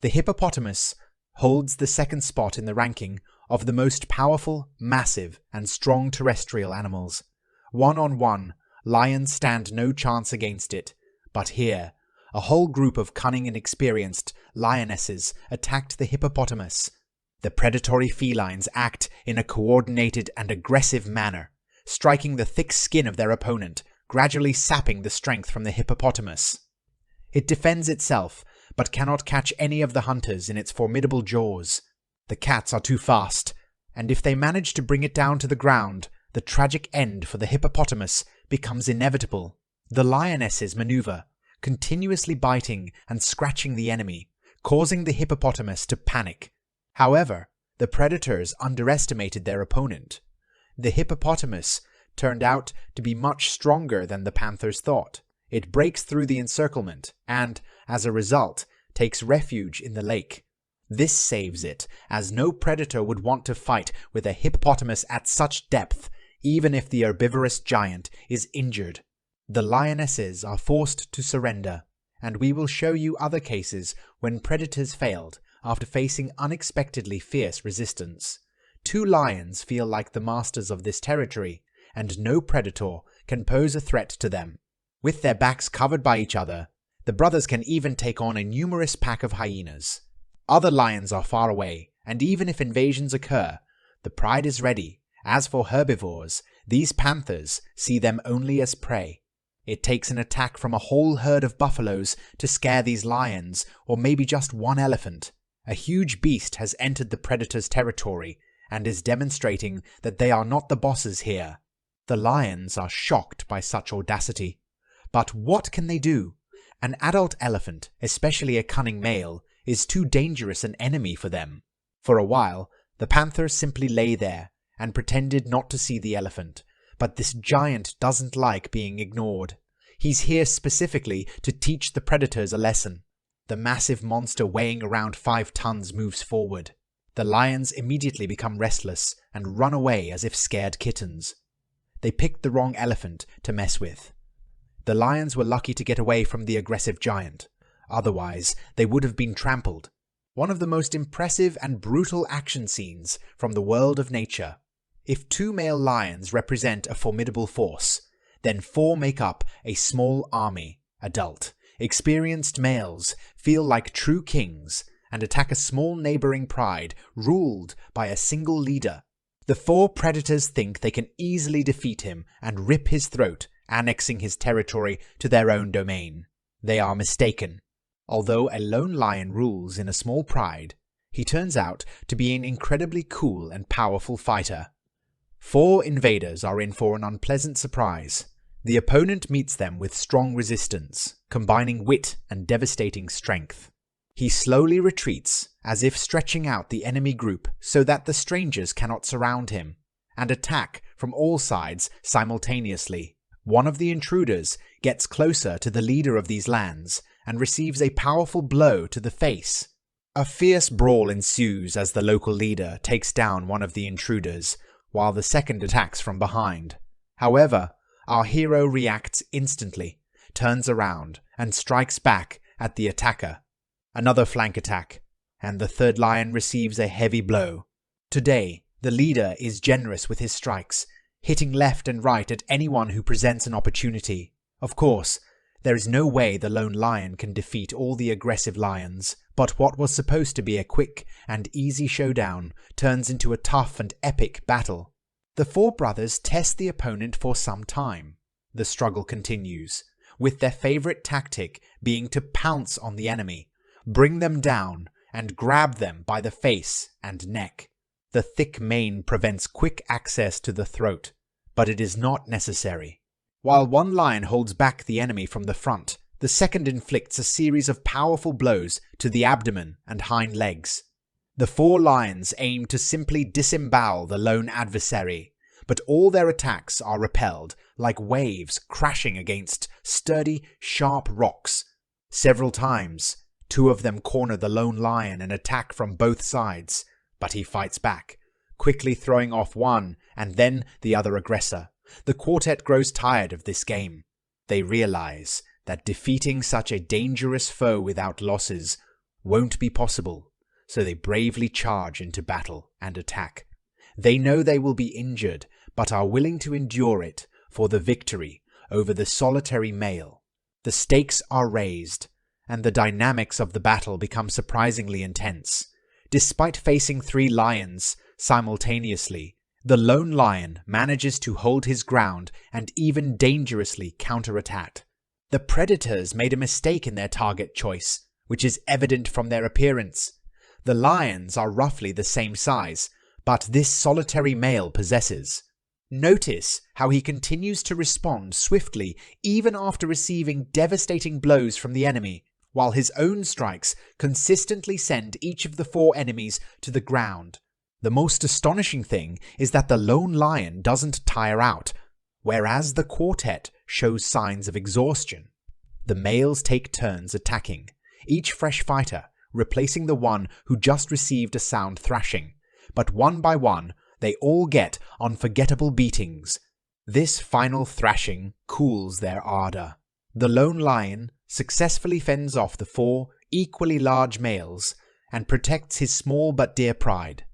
The hippopotamus holds the second spot in the ranking of the most powerful, massive, and strong terrestrial animals. One-on-one, lions stand no chance against it, but here, a whole group of cunning and experienced lionesses attacked the hippopotamus. The predatory felines act in a coordinated and aggressive manner, striking the thick skin of their opponent, gradually sapping the strength from the hippopotamus. It defends itself, but cannot catch any of the hunters in its formidable jaws. The cats are too fast, and if they manage to bring it down to the ground, the tragic end for the hippopotamus becomes inevitable. The lionesses maneuver, continuously biting and scratching the enemy, causing the hippopotamus to panic. However, the predators underestimated their opponent. The hippopotamus turned out to be much stronger than the panthers thought. It breaks through the encirclement and, as a result, takes refuge in the lake. This saves it, as no predator would want to fight with a hippopotamus at such depth, even if the herbivorous giant is injured. The lionesses are forced to surrender, and we will show you other cases when predators failed after facing unexpectedly fierce resistance. Two lions feel like the masters of this territory, and no predator can pose a threat to them. With their backs covered by each other, the brothers can even take on a numerous pack of hyenas. Other lions are far away, and even if invasions occur, the pride is ready. As for herbivores, these panthers see them only as prey. It takes an attack from a whole herd of buffaloes to scare these lions, or maybe just one elephant. A huge beast has entered the predator's territory and is demonstrating that they are not the bosses here. The lions are shocked by such audacity. But what can they do? An adult elephant, especially a cunning male, is too dangerous an enemy for them. For a while, the panther simply lay there and pretended not to see the elephant, but this giant doesn't like being ignored. He's here specifically to teach the predators a lesson. The massive monster weighing around 5 tons moves forward. The lions immediately become restless and run away as if scared kittens. They picked the wrong elephant to mess with. The lions were lucky to get away from the aggressive giant. Otherwise, they would have been trampled. One of the most impressive and brutal action scenes from the world of nature. If 2 male lions represent a formidable force, then 4 make up a small army. Adult, experienced males feel like true kings and attack a small neighboring pride ruled by a single leader. The 4 predators think they can easily defeat him and rip his throat, annexing his territory to their own domain. They are mistaken. Although a lone lion rules in a small pride, he turns out to be an incredibly cool and powerful fighter. 4 invaders are in for an unpleasant surprise. The opponent meets them with strong resistance, combining wit and devastating strength. He slowly retreats, as if stretching out the enemy group so that the strangers cannot surround him, and attack from all sides simultaneously. One of the intruders gets closer to the leader of these lands and receives a powerful blow to the face. A fierce brawl ensues as the local leader takes down one of the intruders, while the second attacks from behind. However, our hero reacts instantly, turns around, and strikes back at the attacker. Another flank attack, and the third lion receives a heavy blow. Today, the leader is generous with his strikes, hitting left and right at anyone who presents an opportunity. Of course, there is no way the lone lion can defeat all the aggressive lions, but what was supposed to be a quick and easy showdown turns into a tough and epic battle. The 4 brothers test the opponent for some time. The struggle continues, with their favorite tactic being to pounce on the enemy, bring them down, and grab them by the face and neck. The thick mane prevents quick access to the throat, but it is not necessary. While one lion holds back the enemy from the front, the second inflicts a series of powerful blows to the abdomen and hind legs. The 4 lions aim to simply disembowel the lone adversary, but all their attacks are repelled like waves crashing against sturdy, sharp rocks. Several times, 2 of them corner the lone lion and attack from both sides, but he fights back, quickly throwing off one and then the other aggressor. The quartet grows tired of this game. They realize that defeating such a dangerous foe without losses won't be possible, so they bravely charge into battle and attack. They know they will be injured, but are willing to endure it for the victory over the solitary male. The stakes are raised, and the dynamics of the battle become surprisingly intense. Despite facing 3 lions simultaneously, the lone lion manages to hold his ground and even dangerously counterattack. The predators made a mistake in their target choice, which is evident from their appearance. The lions are roughly the same size, but this solitary male possesses. Notice how he continues to respond swiftly even after receiving devastating blows from the enemy, while his own strikes consistently send each of the 4 enemies to the ground. The most astonishing thing is that the lone lion doesn't tire out, whereas the quartet shows signs of exhaustion. The males take turns attacking, each fresh fighter replacing the one who just received a sound thrashing, but one by one they all get unforgettable beatings. This final thrashing cools their ardor. The lone lion successfully fends off the 4 equally large males and protects his small but dear pride.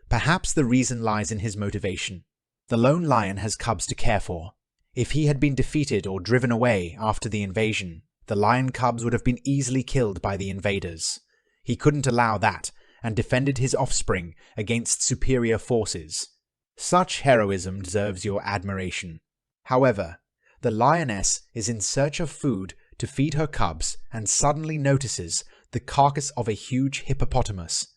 Perhaps the reason lies in his motivation. The lone lion has cubs to care for. If he had been defeated or driven away after the invasion, the lion cubs would have been easily killed by the invaders. He couldn't allow that, and defended his offspring against superior forces. Such heroism deserves your admiration. However, the lioness is in search of food to feed her cubs and suddenly notices the carcass of a huge hippopotamus.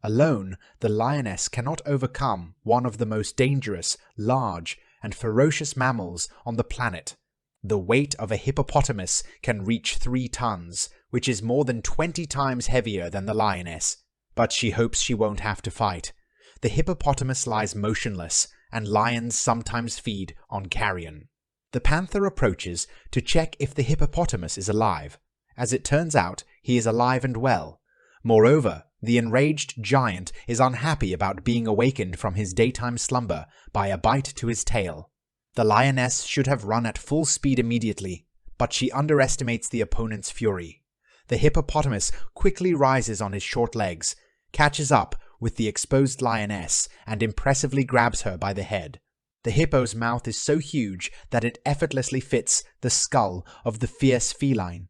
Alone, the lioness cannot overcome one of the most dangerous, large, and ferocious mammals on the planet. The weight of a hippopotamus can reach 3 tons, which is more than 20 times heavier than the lioness. But she hopes she won't have to fight. The hippopotamus lies motionless, and lions sometimes feed on carrion. The panther approaches to check if the hippopotamus is alive. As it turns out, he is alive and well. Moreover, the enraged giant is unhappy about being awakened from his daytime slumber by a bite to his tail. The lioness should have run at full speed immediately, but she underestimates the opponent's fury. The hippopotamus quickly rises on his short legs, catches up with the exposed lioness, and impressively grabs her by the head. The hippo's mouth is so huge that it effortlessly fits the skull of the fierce feline.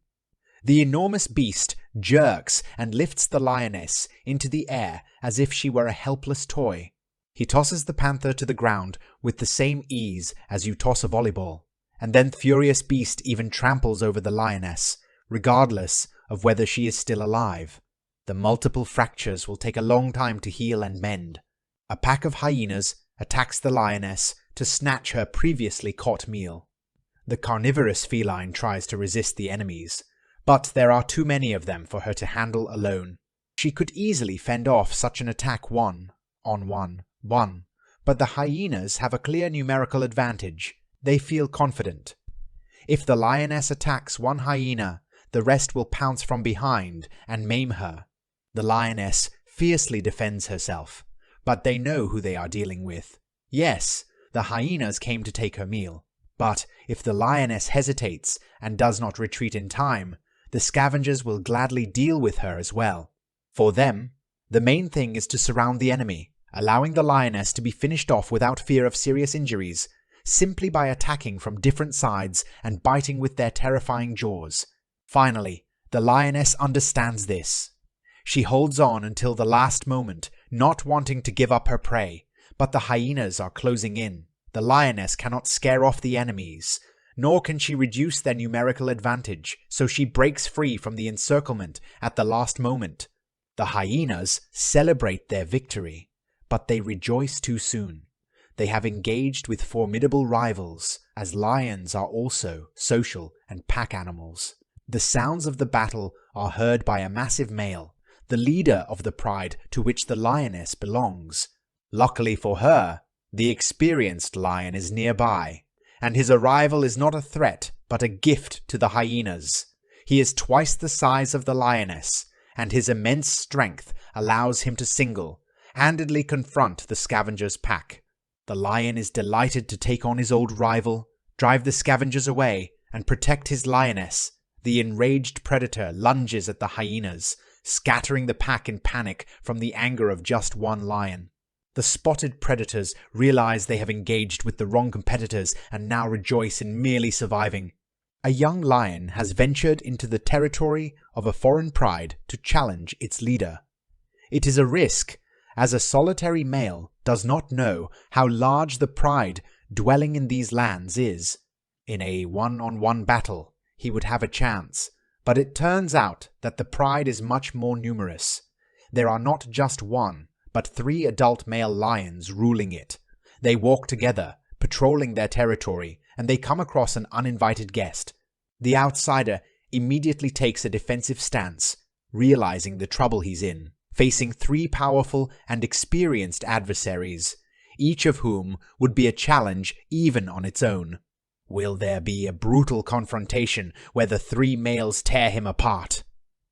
The enormous beast jerks and lifts the lioness into the air as if she were a helpless toy. He tosses the panther to the ground with the same ease as you toss a volleyball, and then the furious beast even tramples over the lioness, regardless of whether she is still alive. The multiple fractures will take a long time to heal and mend. A pack of hyenas attacks the lioness to snatch her previously caught meal. The carnivorous feline tries to resist the enemies, but there are too many of them for her to handle alone. She could easily fend off such an attack 1-on-1, but the hyenas have a clear numerical advantage. They feel confident. If the lioness attacks one hyena, the rest will pounce from behind and maim her. The lioness fiercely defends herself, but they know who they are dealing with. Yes, the hyenas came to take her meal, but if the lioness hesitates and does not retreat in time, the scavengers will gladly deal with her as well. For them, the main thing is to surround the enemy, allowing the lioness to be finished off without fear of serious injuries, simply by attacking from different sides and biting with their terrifying jaws. Finally, the lioness understands this. She holds on until the last moment, not wanting to give up her prey, but the hyenas are closing in. The lioness cannot scare off the enemies, nor can she reduce their numerical advantage, so she breaks free from the encirclement at the last moment. The hyenas celebrate their victory, but they rejoice too soon. They have engaged with formidable rivals, as lions are also social and pack animals. The sounds of the battle are heard by a massive male, the leader of the pride to which the lioness belongs. Luckily for her, the experienced lion is nearby, and his arrival is not a threat but a gift to the hyenas. He is twice the size of the lioness, and his immense strength allows him to single-handedly confront the scavenger's pack. The lion is delighted to take on his old rival, drive the scavengers away, and protect his lioness. The enraged predator lunges at the hyenas, scattering the pack in panic from the anger of just one lion. The spotted predators realize they have engaged with the wrong competitors and now rejoice in merely surviving. A young lion has ventured into the territory of a foreign pride to challenge its leader. It is a risk, as a solitary male does not know how large the pride dwelling in these lands is. In a one-on-one battle, he would have a chance, but it turns out that the pride is much more numerous. There are not just one, but 3 adult male lions ruling it. They walk together, patrolling their territory, and they come across an uninvited guest. The outsider immediately takes a defensive stance, realizing the trouble he's in, facing 3 powerful and experienced adversaries, each of whom would be a challenge even on its own. Will there be a brutal confrontation where the 3 males tear him apart?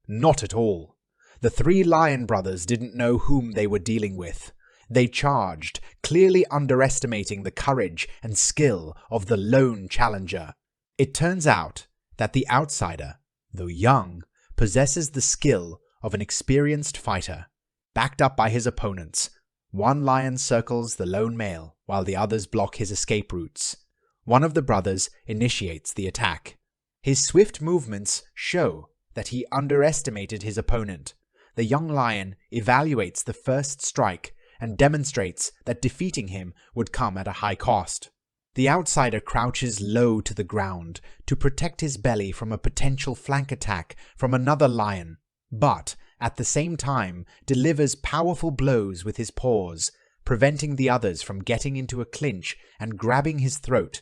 Not at all. The 3 lion brothers didn't know whom they were dealing with. They charged, clearly underestimating the courage and skill of the lone challenger. It turns out that the outsider, though young, possesses the skill of an experienced fighter. Backed up by his opponents, one lion circles the lone male while the others block his escape routes. One of the brothers initiates the attack. His swift movements show that he underestimated his opponent. The young lion evaluates the first strike and demonstrates that defeating him would come at a high cost. The outsider crouches low to the ground to protect his belly from a potential flank attack from another lion, but at the same time delivers powerful blows with his paws, preventing the others from getting into a clinch and grabbing his throat.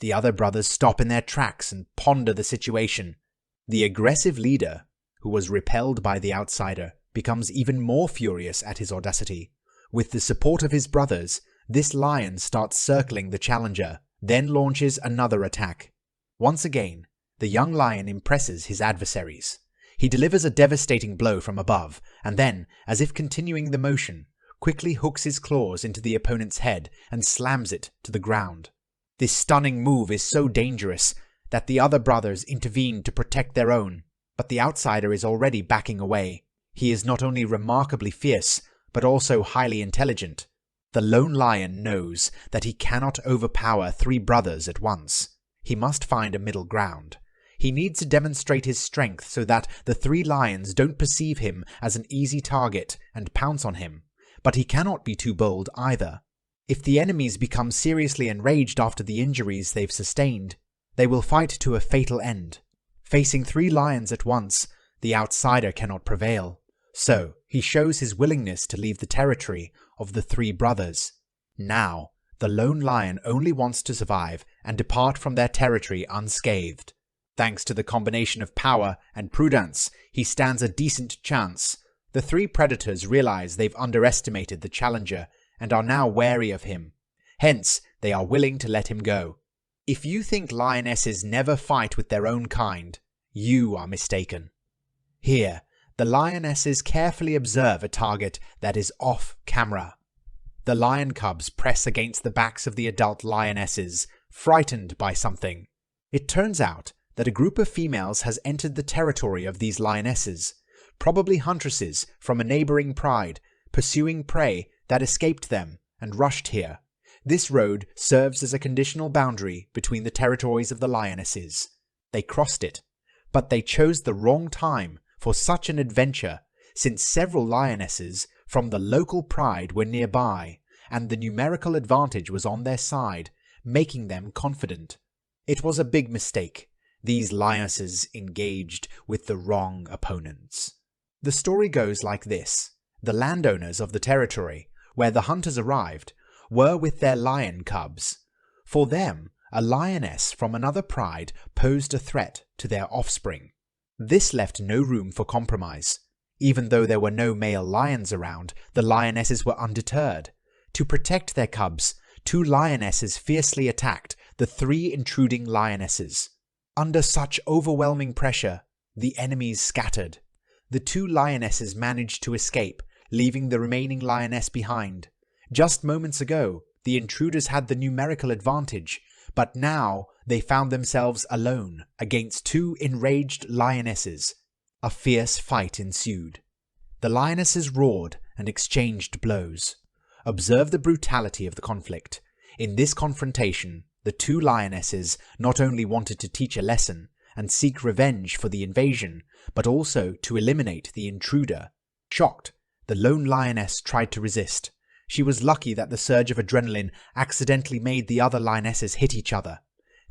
The other brothers stop in their tracks and ponder the situation. The aggressive leader, who was repelled by the outsider, becomes even more furious at his audacity. With the support of his brothers, this lion starts circling the challenger, then launches another attack. Once again, the young lion impresses his adversaries. He delivers a devastating blow from above, and then, as if continuing the motion, quickly hooks his claws into the opponent's head and slams it to the ground. This stunning move is so dangerous that the other brothers intervene to protect their own, but the outsider is already backing away. He is not only remarkably fierce, but also highly intelligent. The lone lion knows that he cannot overpower 3 brothers at once. He must find a middle ground. He needs to demonstrate his strength so that the 3 lions don't perceive him as an easy target and pounce on him, but he cannot be too bold either. If the enemies become seriously enraged after the injuries they've sustained, they will fight to a fatal end. Facing 3 lions at once, the outsider cannot prevail. So, he shows his willingness to leave the territory of the 3 brothers. Now, the lone lion only wants to survive and depart from their territory unscathed. Thanks to the combination of power and prudence, he stands a decent chance. The 3 predators realize they've underestimated the challenger and are now wary of him. Hence, they are willing to let him go. If you think lionesses never fight with their own kind, you are mistaken. Here, the lionesses carefully observe a target that is off camera. The lion cubs press against the backs of the adult lionesses, frightened by something. It turns out that a group of females has entered the territory of these lionesses, probably huntresses from a neighboring pride, pursuing prey that escaped them and rushed here. This road serves as a conditional boundary between the territories of the lionesses. They crossed it, but they chose the wrong time for such an adventure, since several lionesses from the local pride were nearby, and the numerical advantage was on their side, making them confident. It was a big mistake. These lionesses engaged with the wrong opponents. The story goes like this. The landowners of the territory, where the hunters arrived, were with their lion cubs. For them, a lioness from another pride posed a threat to their offspring. This left no room for compromise. Even though there were no male lions around, the lionesses were undeterred. To protect their cubs, 2 lionesses fiercely attacked the 3 intruding lionesses. Under such overwhelming pressure, the enemies scattered. The 2 lionesses managed to escape, leaving the remaining lioness behind. Just moments ago, the intruders had the numerical advantage, but now they found themselves alone against 2 enraged lionesses. A fierce fight ensued. The lionesses roared and exchanged blows. Observe the brutality of the conflict. In this confrontation, the two lionesses not only wanted to teach a lesson and seek revenge for the invasion, but also to eliminate the intruder. Shocked, the lone lioness tried to resist. She was lucky that the surge of adrenaline accidentally made the other lionesses hit each other.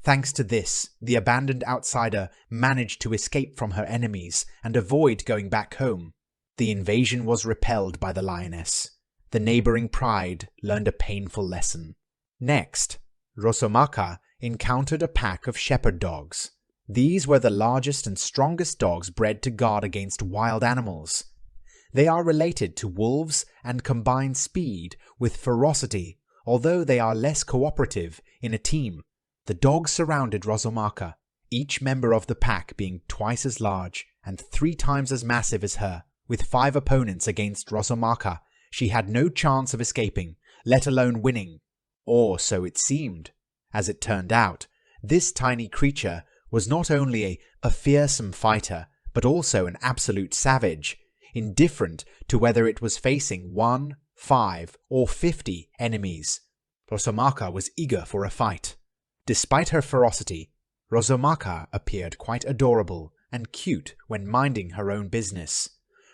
Thanks to this, the abandoned outsider managed to escape from her enemies and avoid going back home. The invasion was repelled by the lioness. The neighboring pride learned a painful lesson. Next, Rosomakha encountered a pack of shepherd dogs. These were the largest and strongest dogs bred to guard against wild animals. They are related to wolves and combine speed with ferocity, although they are less cooperative in a team. The dogs surrounded Rosomakha, each member of the pack being twice as large and 3 times as massive as her. With 5 opponents against Rosomakha, she had no chance of escaping, let alone winning. Or so it seemed. As it turned out, this tiny creature was not only a fearsome fighter, but also an absolute savage, indifferent to whether it was facing 1, 5, or 50 enemies. Rosomakha was eager for a fight. Despite her ferocity, Rosomakha appeared quite adorable and cute when minding her own business.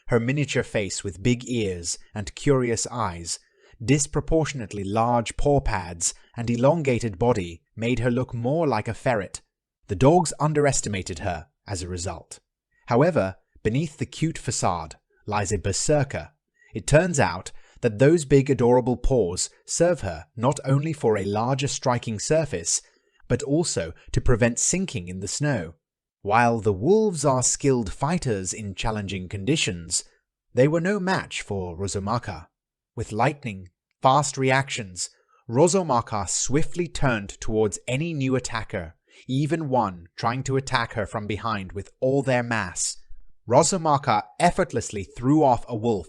Her miniature face with big ears and curious eyes, disproportionately large paw pads, and elongated body made her look more like a ferret. The dogs underestimated her as a result. However, beneath the cute facade lies a berserker. It turns out that those big adorable paws serve her not only for a larger striking surface, but also to prevent sinking in the snow. While the wolves are skilled fighters in challenging conditions, they were no match for Rosomakha. With lightning, fast reactions, Rosomakha swiftly turned towards any new attacker, even one trying to attack her from behind with all their mass. Rosomakha effortlessly threw off a wolf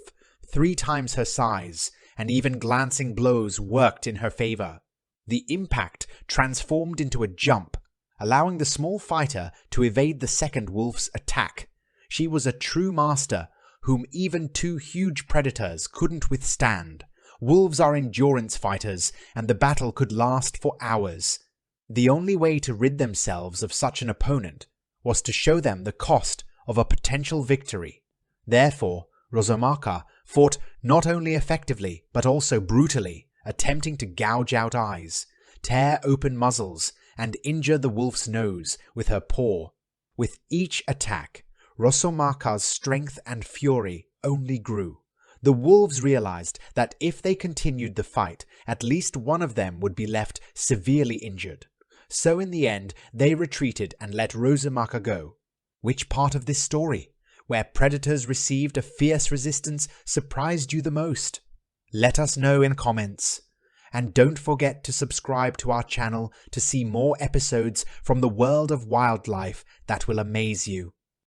3 times her size, and even glancing blows worked in her favor. The impact transformed into a jump, allowing the small fighter to evade the second wolf's attack. She was a true master, whom even 2 huge predators couldn't withstand. Wolves are endurance fighters, and the battle could last for hours. The only way to rid themselves of such an opponent was to show them the cost of a potential victory. Therefore, Rosomakha fought not only effectively, but also brutally, attempting to gouge out eyes, tear open muzzles, and injure the wolf's nose with her paw. With each attack, Rosomakha's strength and fury only grew. The wolves realized that if they continued the fight, at least one of them would be left severely injured. So in the end, they retreated and let Rosomakha go. Which part of this story, where predators received a fierce resistance, surprised you the most? Let us know in comments. And don't forget to subscribe to our channel to see more episodes from the world of wildlife that will amaze you.